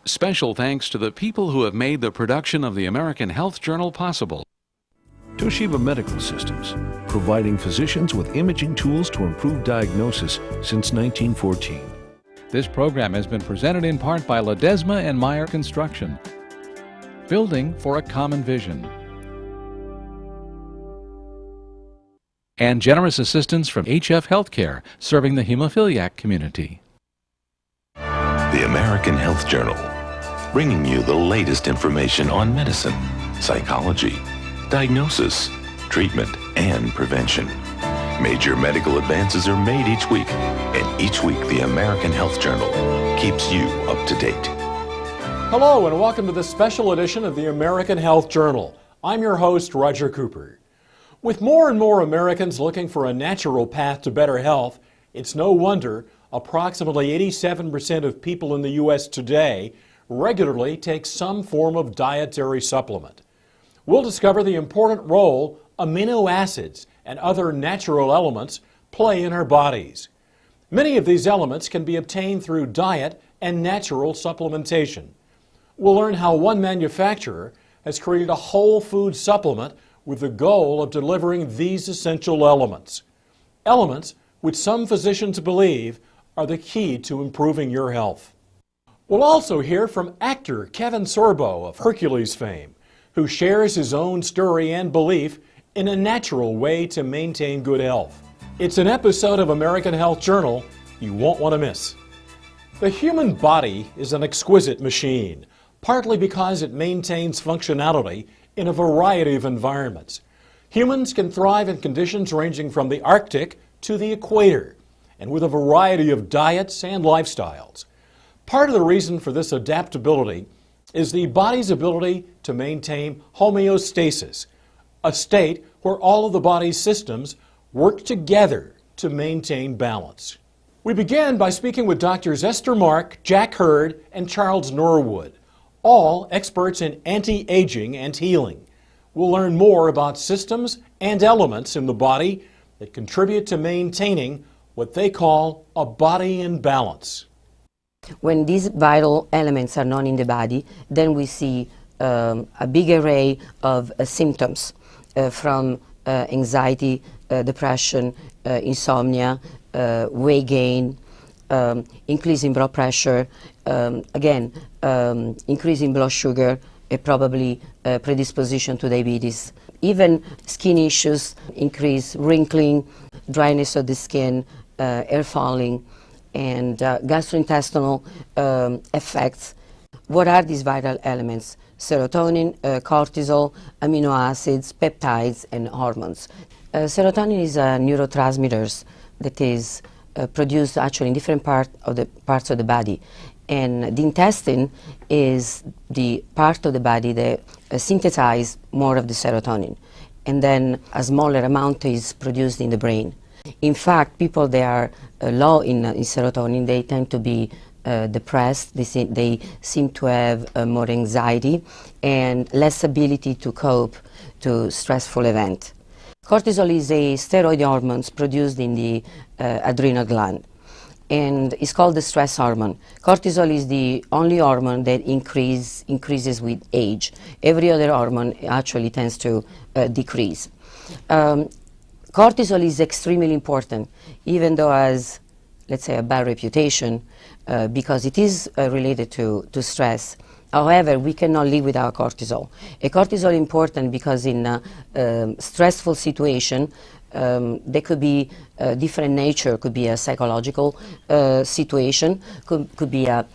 Special thanks to the people who have made the production of the American Health Journal possible. Toshiba Medical Systems, providing physicians with imaging tools to improve diagnosis since 1914. This program has been presented in part by Ledesma and Meyer Construction, building for a common vision. And generous assistance from HF Healthcare, serving the hemophiliac community. The American Health Journal, bringing you the latest information on medicine, psychology, diagnosis, treatment, and prevention. Major medical advances are made each week, and each week the American Health Journal keeps you up to date. Hello and welcome to this special edition of the American Health Journal. I'm your host, Roger Cooper. With more and more Americans looking for a natural path to better health, it's no wonder approximately 87% of people in the U.S. today regularly take some form of dietary supplement. We'll discover the important role amino acids and other natural elements play in our bodies. Many of these elements can be obtained through diet and natural supplementation. We'll learn how one manufacturer has created a whole food supplement with the goal of delivering these essential elements. Elements which some physicians believe are the key to improving your health. We'll also hear from actor Kevin Sorbo of Hercules fame, who shares his own story and belief in a natural way to maintain good health. It's an episode of American Health Journal you won't want to miss. The human body is an exquisite machine, partly because it maintains functionality in a variety of environments. Humans can thrive in conditions ranging from the Arctic to the equator, and with a variety of diets and lifestyles. Part of the reason for this adaptability is the body's ability to maintain homeostasis, a state where all of the body's systems work together to maintain balance. We begin by speaking with Drs. Esther Mark, Jack Hurd, and Charles Norwood, all experts in anti-aging and healing. We'll learn more about systems and elements in the body that contribute to maintaining what they call a body in balance. When these vital elements are known in the body, then we see a big array of symptoms from anxiety, depression, insomnia, weight gain, increase in blood pressure, increase in blood sugar, probably predisposition to diabetes. Even skin issues, increase wrinkling, dryness of the skin, hair falling, and gastrointestinal effects. What are these vital elements? Serotonin, cortisol, amino acids, peptides, and hormones. Serotonin is a neurotransmitter that is produced actually in different parts of the body. And the intestine is the part of the body that synthesizes more of the serotonin. And then a smaller amount is produced in the brain. In fact, people that are low in serotonin, they tend to be depressed. They seem to have more anxiety and less ability to cope to stressful event. Cortisol is a steroid hormone produced in the adrenal gland, and it's called the stress hormone. Cortisol is the only hormone that increases with age. Every other hormone actually tends to decrease. Cortisol is extremely important, even though has, let's say, a bad reputation because it is related to stress. However, we cannot live without cortisol. Cortisol is important because in a stressful situation, there could be a different nature, could be a psychological situation, could be a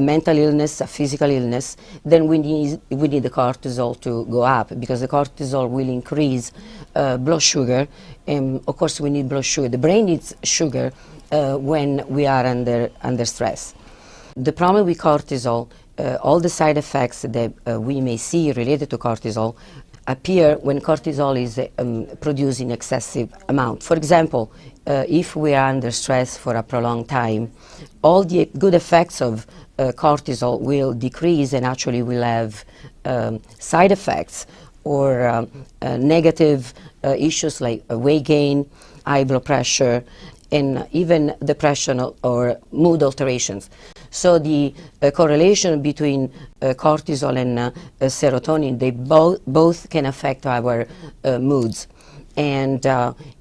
mental illness, a physical illness. Then we need the cortisol to go up because the cortisol will increase blood sugar, and of course we need blood sugar. The brain needs sugar when we are under stress. The problem with cortisol, all the side effects that we may see related to cortisol appear when cortisol is produced in excessive amount. For example, if we are under stress for a prolonged time, all the good effects of cortisol will decrease and actually will have side effects or negative issues like weight gain, high blood pressure, and even depression or mood alterations. So the correlation between cortisol and serotonin, they both can affect our moods. And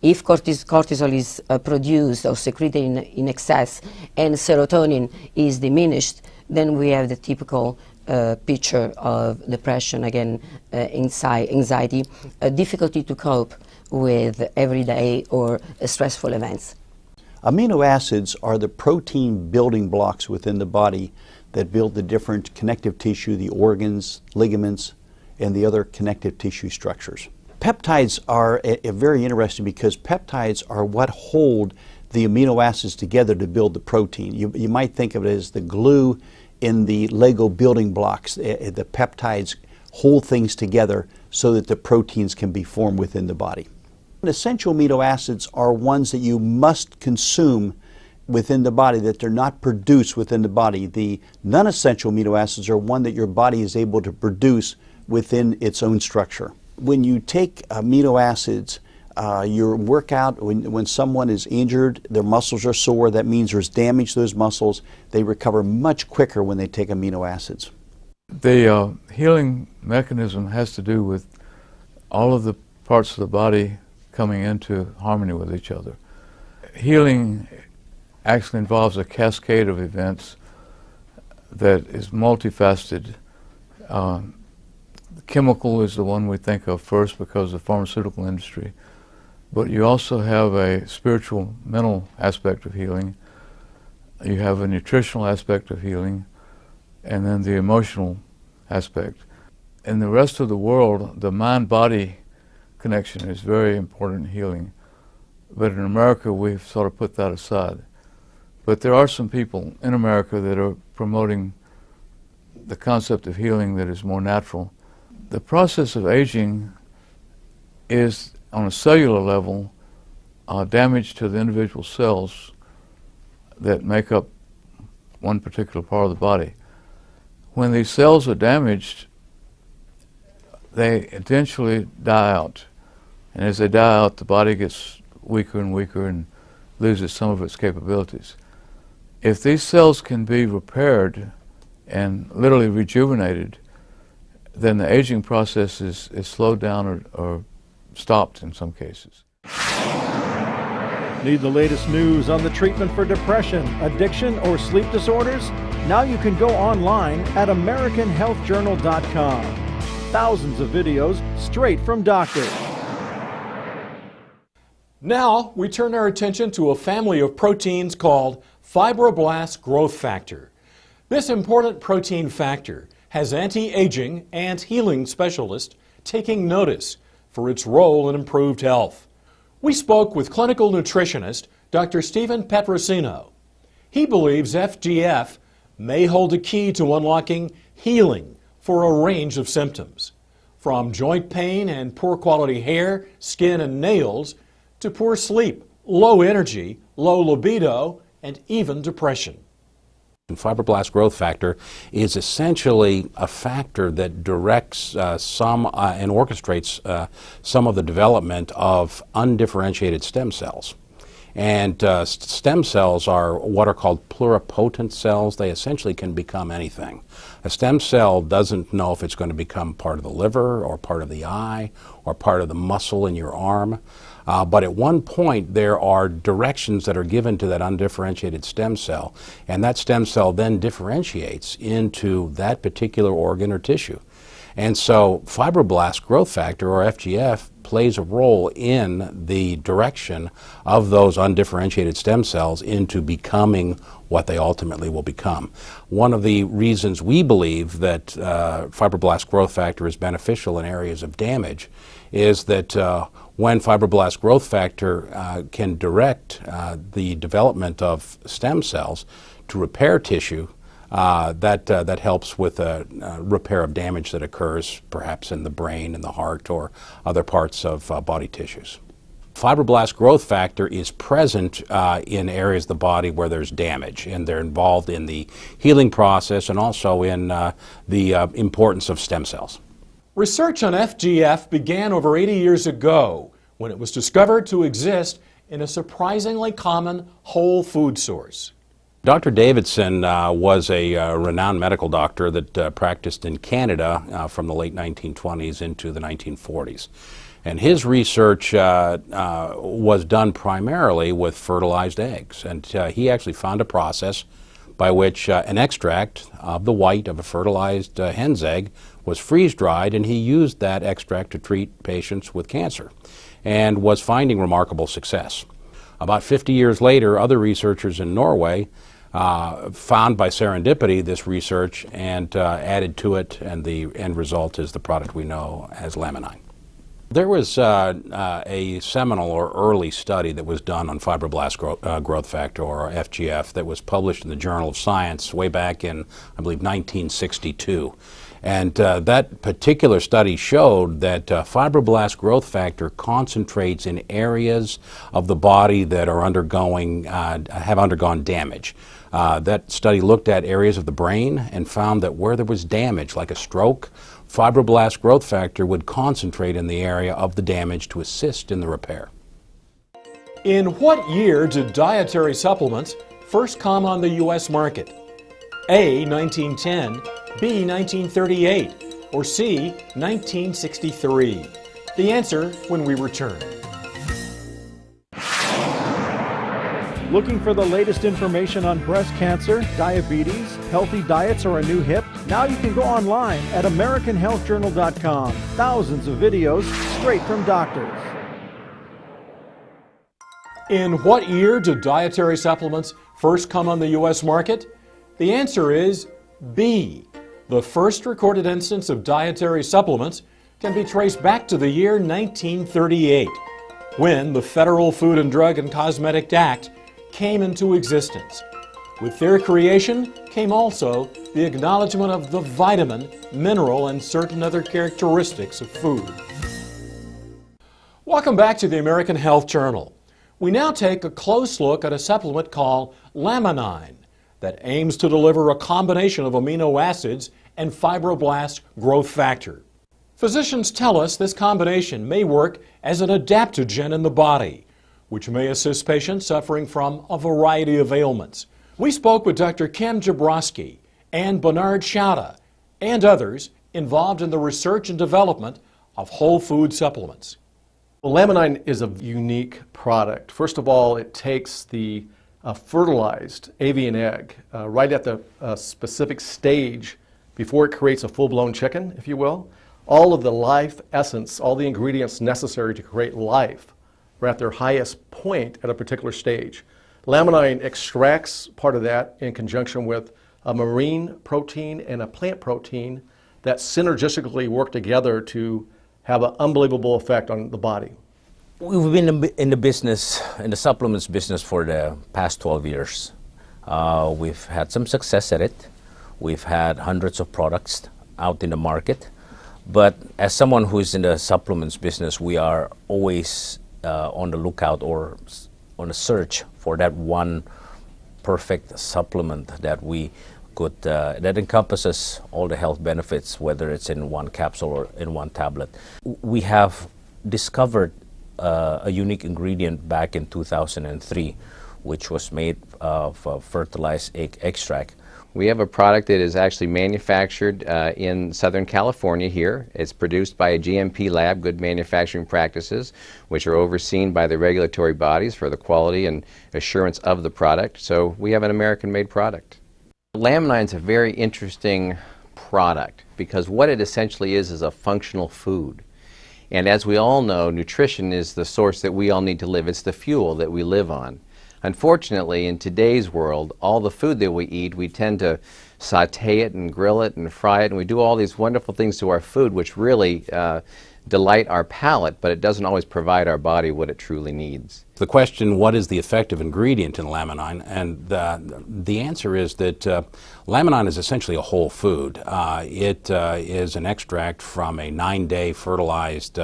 if cortisol is produced or secreted in excess and serotonin is diminished, then we have the typical picture of depression, again, anxiety, difficulty to cope with everyday or stressful events. Amino acids are the protein building blocks within the body that build the different connective tissue, the organs, ligaments, and the other connective tissue structures. Peptides are very interesting because peptides are what hold the amino acids together to build the protein. You might think of it as the glue in the Lego building blocks. The peptides hold things together so that the proteins can be formed within the body. Essential amino acids are ones that you must consume within the body, that they're not produced within the body. The non-essential amino acids are one that your body is able to produce within its own structure. When you take amino acids, your workout, when someone is injured, their muscles are sore, that means there's damage to those muscles. They recover much quicker when they take amino acids. The healing mechanism has to do with all of the parts of the body coming into harmony with each other. Healing actually involves a cascade of events that is multifaceted. Chemical is the one we think of first because of the pharmaceutical industry. But you also have a spiritual, mental aspect of healing. You have a nutritional aspect of healing, and then the emotional aspect. In the rest of the world, the mind-body connection is very important in healing. But in America, we've sort of put that aside. But there are some people in America that are promoting the concept of healing that is more natural. The process of aging is, on a cellular level, damage to the individual cells that make up one particular part of the body. When these cells are damaged, they eventually die out. And as they die out, the body gets weaker and weaker and loses some of its capabilities. If these cells can be repaired and literally rejuvenated, then the aging process is slowed down or stopped in some cases. Need the latest news on the treatment for depression, addiction, or sleep disorders? Now you can go online at AmericanHealthJournal.com. Thousands of videos straight from doctors. Now we turn our attention to a family of proteins called fibroblast growth factor. This important protein factor has anti-aging and healing specialists taking notice for its role in improved health. We spoke with clinical nutritionist Dr. Stephen Petrosino. He believes FGF may hold a key to unlocking healing for a range of symptoms, from joint pain and poor quality hair, skin, and nails, to poor sleep, low energy, low libido, and even depression. Fibroblast growth factor is essentially a factor that directs and orchestrates some of the development of undifferentiated stem cells. And stem cells are what are called pluripotent cells. They essentially can become anything. A stem cell doesn't know if it's going to become part of the liver or part of the eye or part of the muscle in your arm. But at one point, there are directions that are given to that undifferentiated stem cell, and that stem cell then differentiates into that particular organ or tissue. And so fibroblast growth factor, or FGF, plays a role in the direction of those undifferentiated stem cells into becoming what they ultimately will become. One of the reasons we believe that fibroblast growth factor is beneficial in areas of damage is that when fibroblast growth factor can direct the development of stem cells to repair tissue, that helps with a repair of damage that occurs perhaps in the brain, in the heart, or other parts of body tissues. Fibroblast growth factor is present in areas of the body where there's damage, and they're involved in the healing process and also in the importance of stem cells. Research on FGF began over 80 years ago when it was discovered to exist in a surprisingly common whole food source. Dr. Davidson was a renowned medical doctor that practiced in Canada from the late 1920s into the 1940s. And his research was done primarily with fertilized eggs. And he actually found a process by which an extract of the white of a fertilized hen's egg was freeze-dried, and he used that extract to treat patients with cancer and was finding remarkable success. About 50 years later, other researchers in Norway found by serendipity this research and added to it, and the end result is the product we know as Laminine. There was a seminal or early study that was done on fibroblast growth factor, or FGF, that was published in the Journal of Science way back in, I believe, 1962. And that particular study showed that fibroblast growth factor concentrates in areas of the body that are have undergone damage. That study looked at areas of the brain and found that where there was damage, like a stroke, fibroblast growth factor would concentrate in the area of the damage to assist in the repair. In what year did dietary supplements first come on the U.S. market? A, 1910, B, 1938, or C, 1963? The answer when we return. Looking for the latest information on breast cancer, diabetes, healthy diets, or a new hip? Now you can go online at AmericanHealthJournal.com. Thousands of videos straight from doctors. In what year did dietary supplements first come on the U.S. market? The answer is B. The first recorded instance of dietary supplements can be traced back to the year 1938, when the Federal Food and Drug and Cosmetic Act came into existence. With their creation came also the acknowledgement of the vitamin, mineral, and certain other characteristics of food. Welcome back to the American Health Journal. We now take a close look at a supplement called Laminine that aims to deliver a combination of amino acids and fibroblast growth factor. Physicians tell us this combination may work as an adaptogen in the body, which may assist patients suffering from a variety of ailments. We spoke with Dr. Kim Jabrowski and Bernard Schauda and others involved in the research and development of whole food supplements. Well, Laminine is a unique product. First of all, it takes the fertilized avian egg right at the specific stage before it creates a full-blown chicken, if you will. All of the life essence, all the ingredients necessary to create life are at their highest point at a particular stage. Laminine extracts part of that in conjunction with a marine protein and a plant protein that synergistically work together to have an unbelievable effect on the body. We've been in the business, in the supplements business for the past 12 years. We've had some success at it. We've had hundreds of products out in the market. But as someone who is in the supplements business, we are always on the lookout or on a search for that one perfect supplement that we could, that encompasses all the health benefits, whether it's in one capsule or in one tablet. We have discovered a unique ingredient back in 2003, which was made of fertilized egg extract. We have a product that is actually manufactured in Southern California here. It's produced by a GMP lab, Good Manufacturing Practices, which are overseen by the regulatory bodies for the quality and assurance of the product. So we have an American-made product. Laminine is a very interesting product because what it essentially is a functional food. And as we all know, nutrition is the source that we all need to live. It's the fuel that we live on. Unfortunately, in today's world, all the food that we eat, we tend to saute it and grill it and fry it, and we do all these wonderful things to our food which really delight our palate, but it doesn't always provide our body what it truly needs. The question, what is the effective ingredient in Laminine? And the answer is that Laminine is essentially a whole food. It is an extract from a 9-day fertilized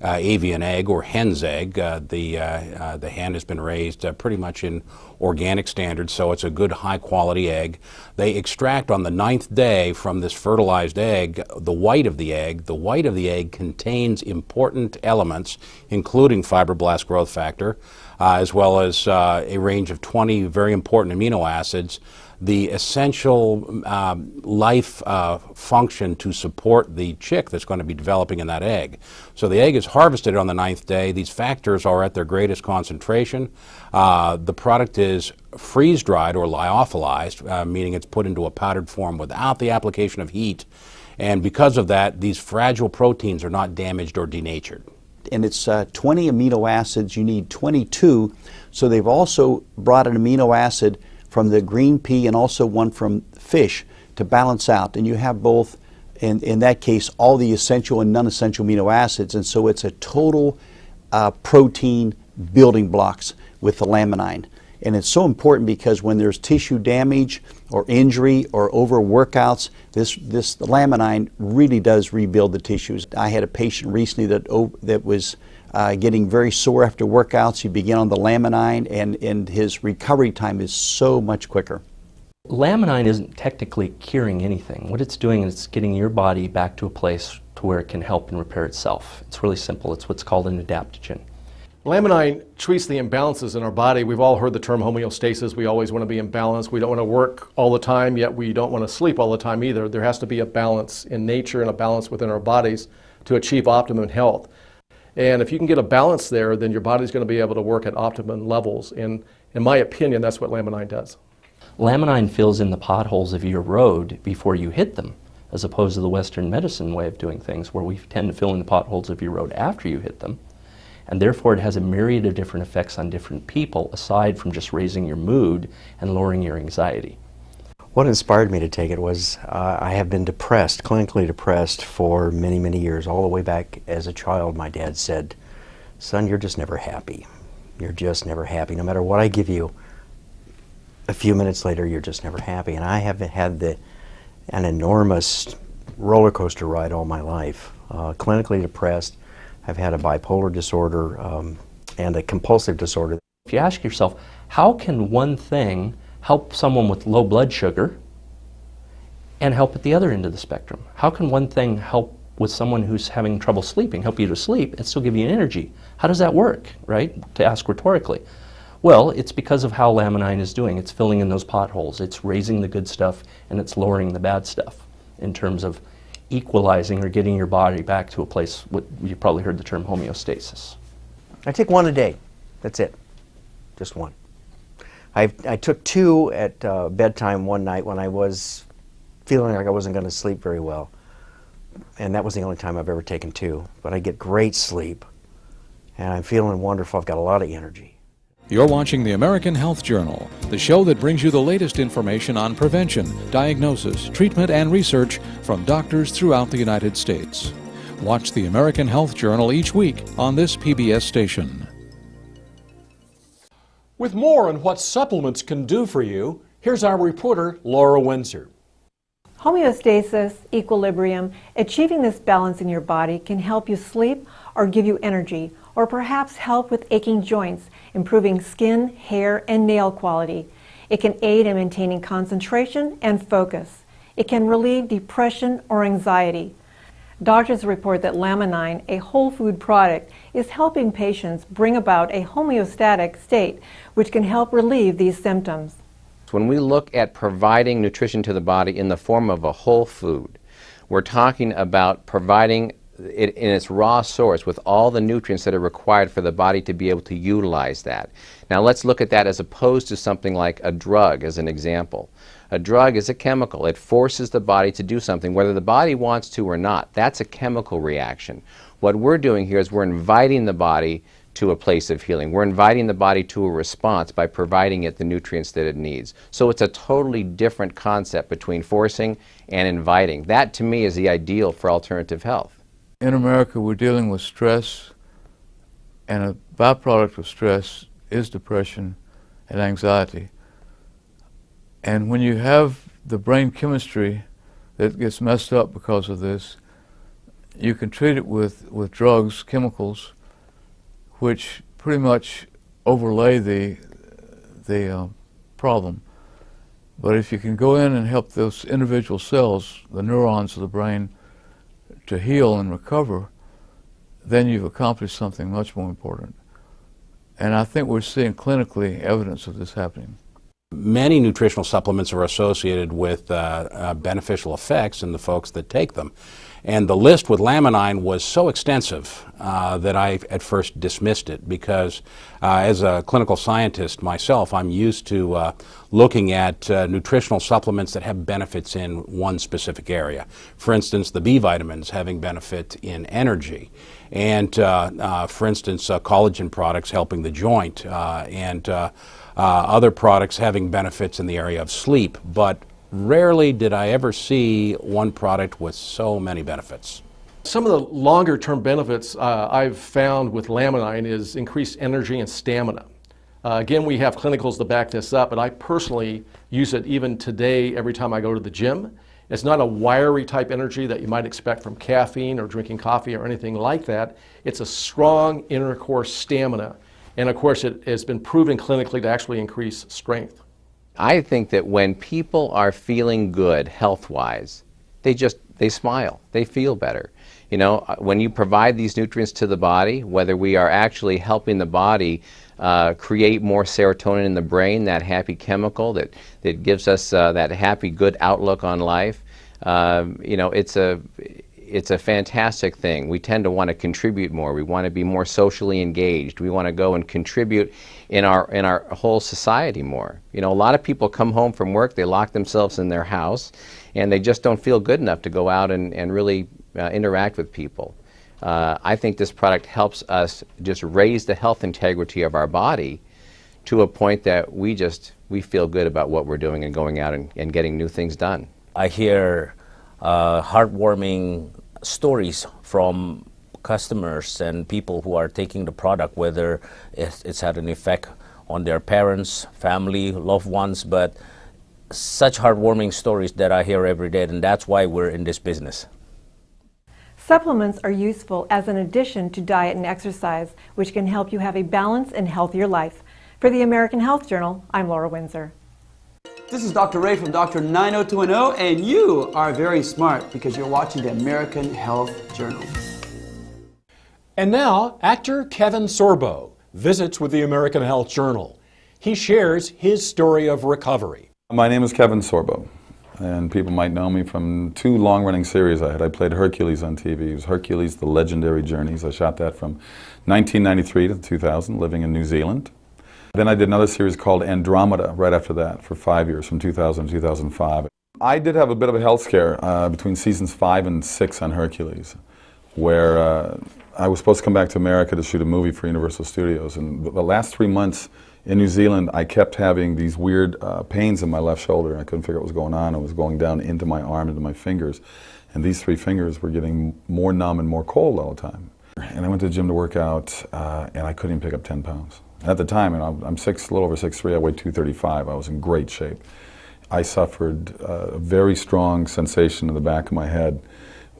avian egg or hen's egg. The hen has been raised pretty much in organic standards, so it's a good high-quality egg. They extract on the 9th day from this fertilized egg the white of the egg. The white of the egg contains important elements, including fibroblast growth factor, as well as a range of 20 very important amino acids, the essential life function to support the chick that's going to be developing in that egg. So the egg is harvested on the 9th day. These factors are at their greatest concentration. The product is freeze-dried or lyophilized, meaning it's put into a powdered form without the application of heat. And because of that, these fragile proteins are not damaged or denatured. And it's 20 amino acids. You need 22. So they've also brought an amino acid from the green pea and also one from fish to balance out. And you have both, in that case, all the essential and non-essential amino acids. And so it's a total protein building blocks with the Laminine. And it's so important because when there's tissue damage or injury or overworkouts, this Laminine really does rebuild the tissues. I had a patient recently that was getting very sore after workouts. He began on the Laminine, and his recovery time is so much quicker. Laminine isn't technically curing anything. What it's doing is it's getting your body back to a place to where it can help and repair itself. It's really simple. It's what's called an adaptogen. Laminine treats the imbalances in our body. We've all heard the term homeostasis. We always want to be in balance. We don't want to work all the time, yet we don't want to sleep all the time either. There has to be a balance in nature and a balance within our bodies to achieve optimum health. And if you can get a balance there, then your body's going to be able to work at optimum levels. And in my opinion, that's what Laminine does. Laminine fills in the potholes of your road before you hit them, as opposed to the Western medicine way of doing things, where we tend to fill in the potholes of your road after you hit them. And therefore it has a myriad of different effects on different people, aside from just raising your mood and lowering your anxiety. What inspired me to take it was I have been depressed, clinically depressed, for many, many years. All the way back as a child, my dad said, "Son, you're just never happy. You're just never happy. No matter what I give you, a few minutes later, you're just never happy." And I have had an enormous roller coaster ride all my life. Clinically depressed. I've had a bipolar disorder and a compulsive disorder. If you ask yourself, how can one thing help someone with low blood sugar and help at the other end of the spectrum? How can one thing help with someone who's having trouble sleeping, help you to sleep and still give you energy? How does that work, right? To ask rhetorically. Well, it's because of how Laminine is doing. It's filling in those potholes. It's raising the good stuff and it's lowering the bad stuff in terms of equalizing or getting your body back to a place, what you probably heard the term homeostasis. I take one a day. That's it. Just one. I took two at bedtime one night when I was feeling like I wasn't going to sleep very well. And that was the only time I've ever taken two. But I get great sleep and I'm feeling wonderful. I've got a lot of energy. You're watching the American Health Journal, the show that brings you the latest information on prevention, diagnosis, treatment, and research from doctors throughout the United States. Watch the American Health Journal each week on this PBS station. With more on what supplements can do for you, here's our reporter, Laura Windsor. Homeostasis, equilibrium, achieving this balance in your body can help you sleep or give you energy, or perhaps help with aching joints, improving skin, hair, and nail quality. It can aid in maintaining concentration and focus. It can relieve depression or anxiety. Doctors report that Laminine, a whole food product, is helping patients bring about a homeostatic state, which can help relieve these symptoms. When we look at providing nutrition to the body in the form of a whole food, we're talking about providing it in its raw source with all the nutrients that are required for the body to be able to utilize that. Now let's look at that as opposed to something like a drug as an example. A drug is a chemical. It forces the body to do something whether the body wants to or not. That's a chemical reaction. What we're doing here is we're inviting the body to a place of healing. We're inviting the body to a response by providing it the nutrients that it needs. So it's a totally different concept between forcing and inviting. That to me is the ideal for alternative health. In America, we're dealing with stress, and a byproduct of stress is depression and anxiety. And when you have the brain chemistry that gets messed up because of this, you can treat it with drugs, chemicals, which pretty much overlay the problem. But if you can go in and help those individual cells, the neurons of the brain, to heal and recover, then you've accomplished something much more important. And I think we're seeing clinically evidence of this happening. Many nutritional supplements are associated with beneficial effects in the folks that take them. And the list with Laminine was so extensive that I at first dismissed it because as a clinical scientist myself, I'm used to looking at nutritional supplements that have benefits in one specific area. For instance, the B vitamins having benefit in energy. And for instance, collagen products helping the joint and other products having benefits in the area of sleep. But rarely did I ever see one product with so many benefits. Some of the longer term benefits I've found with Laminine is increased energy and stamina. Again, we have clinicals to back this up, but I personally use it even today every time I go to the gym. It's not a wiry type energy that you might expect from caffeine or drinking coffee or anything like that. It's a strong inner core stamina. And of course, it has been proven clinically to actually increase strength. I think that when people are feeling good health-wise, they smile, they feel better. You know, when you provide these nutrients to the body, whether we are actually helping the body create more serotonin in the brain, that happy chemical that gives us that happy, good outlook on life, you know, it's a fantastic thing. We tend to want to contribute more. We want to be more socially engaged. We want to go and contribute in our whole society more. You know, a lot of people come home from work, they lock themselves in their house, and they just don't feel good enough to go out and really interact with people. I think this product helps us just raise the health integrity of our body to a point that we feel good about what we're doing and going out and getting new things done. I hear heartwarming stories from customers and people who are taking the product, whether it's had an effect on their parents, family, loved ones, but such heartwarming stories that I hear every day, and that's why we're in this business. Supplements are useful as an addition to diet and exercise, which can help you have a balanced and healthier life. For the American Health Journal, I'm Laura Windsor. This is Dr. Ray from Dr. 90210, and you are very smart because you're watching the American Health Journal. And now, actor Kevin Sorbo visits with the American Health Journal. He shares his story of recovery. My name is Kevin Sorbo, and people might know me from two long-running series I had. I played Hercules on TV. It was Hercules, The Legendary Journeys. I shot that from 1993 to 2000, living in New Zealand. Then I did another series called Andromeda right after that for 5 years, from 2000 to 2005. I did have a bit of a health scare between seasons 5 and 6 on Hercules, where I was supposed to come back to America to shoot a movie for Universal Studios. And the last 3 months in New Zealand, I kept having these weird pains in my left shoulder. I couldn't figure out what was going on. It was going down into my arm, into my fingers. And these 3 fingers were getting more numb and more cold all the time. And I went to the gym to work out, and I couldn't even pick up 10 pounds. At the time, and I'm a little over 6'3", I weighed 235. I was in great shape. I suffered a very strong sensation in the back of my head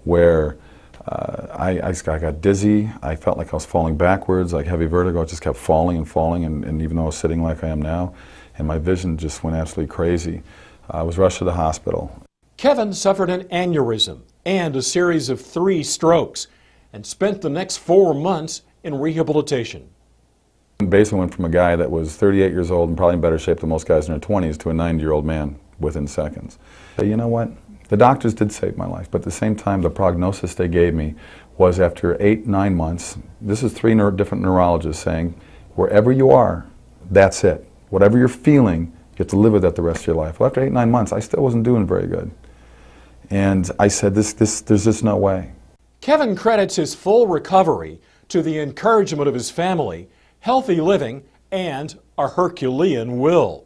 where I got dizzy. I felt like I was falling backwards, like heavy vertigo. I just kept falling and falling, and even though I was sitting like I am now, and my vision just went absolutely crazy. I was rushed to the hospital. Kevin suffered an aneurysm and a series of 3 strokes and spent the next 4 months in rehabilitation. Basically went from a guy that was 38 years old and probably in better shape than most guys in their 20s to a 90-year-old man within seconds. You know what? The doctors did save my life, but at the same time, the prognosis they gave me was after 8-9 months, this is 3 different neurologists saying, wherever you are, that's it. Whatever you're feeling, you have to live with that the rest of your life. Well, after 8-9 months, I still wasn't doing very good. And I said, there's just no way. Kevin credits his full recovery to the encouragement of his family, healthy living, and a Herculean will.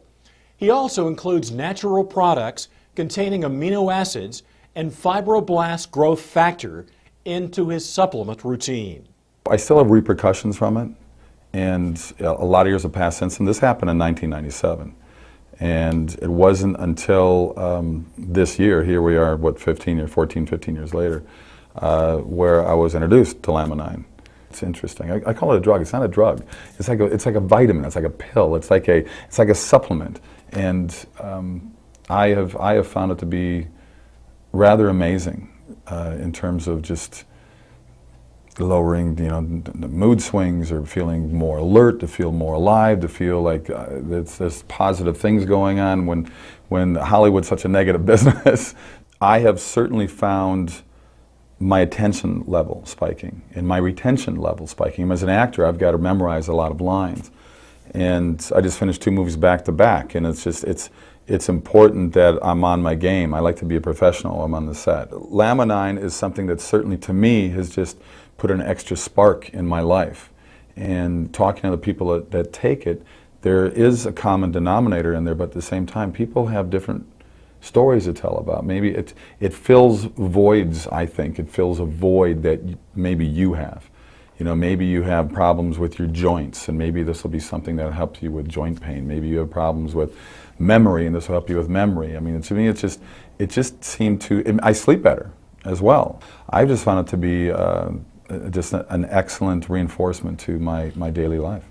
He also includes natural products containing amino acids and fibroblast growth factor into his supplement routine. I still have repercussions from it, and a lot of years have passed since, and this happened in 1997. And it wasn't until this year, here we are, 14, 15 years later, where I was introduced to Laminine. It's interesting. I call it a drug. It's not a drug. It's like a vitamin. It's like a pill. It's like a supplement. And I have found it to be rather amazing in terms of just lowering, the mood swings, or feeling more alert, to feel more alive, to feel like there's positive things going on when Hollywood's such a negative business. I have certainly found my attention level spiking and my retention level spiking. As an actor, I've got to memorize a lot of lines. And I just finished 2 movies back to back, and it's important that I'm on my game. I like to be a professional. I'm on the set. Laminine is something that certainly, to me, has just put an extra spark in my life. And talking to the people that take it, there is a common denominator in there, but at the same time, people have different stories to tell about. Maybe it fills voids, I think. It fills a void that maybe you have. Maybe you have problems with your joints, and maybe this will be something that helps you with joint pain. Maybe you have problems with memory, and this will help you with memory. I mean, to me, it just seemed to, I sleep better as well. I just found it to be just an excellent reinforcement to my daily life.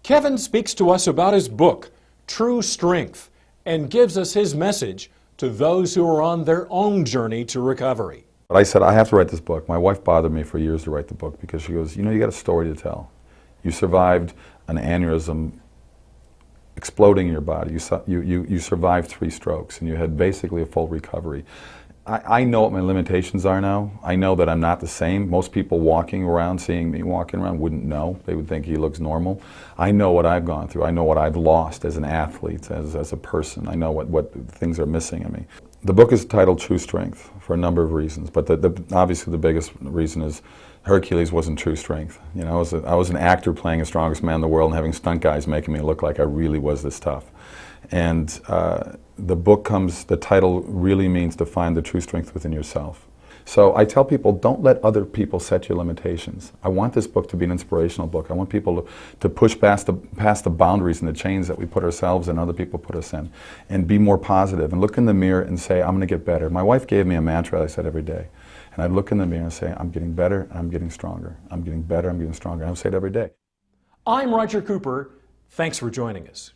Kevin speaks to us about his book, True Strength, and gives us his message to those who are on their own journey to recovery. But I said, I have to write this book. My wife bothered me for years to write the book because she goes, you got a story to tell. You survived an aneurysm exploding in your body. You survived 3 strokes, and you had basically a full recovery. I know what my limitations are now. I know that I'm not the same. Most people walking around, seeing me walking around, wouldn't know. They would think he looks normal. I know what I've gone through. I know what I've lost as an athlete, as a person. I know what things are missing in me. The book is titled True Strength for a number of reasons, but obviously the biggest reason is Hercules wasn't true strength. I was an actor playing the strongest man in the world and having stunt guys making me look like I really was this tough. And the title really means to find the true strength within yourself. So I tell people, don't let other people set your limitations. I want this book to be an inspirational book. I want people to push past the boundaries and the chains that we put ourselves and other people put us in, and be more positive, and look in the mirror and say, I'm going to get better. My wife gave me a mantra I said every day. And I'd look in the mirror and say, I'm getting better, I'm getting stronger. I'm getting better, I'm getting stronger. I would say it every day. I'm Roger Cooper. Thanks for joining us.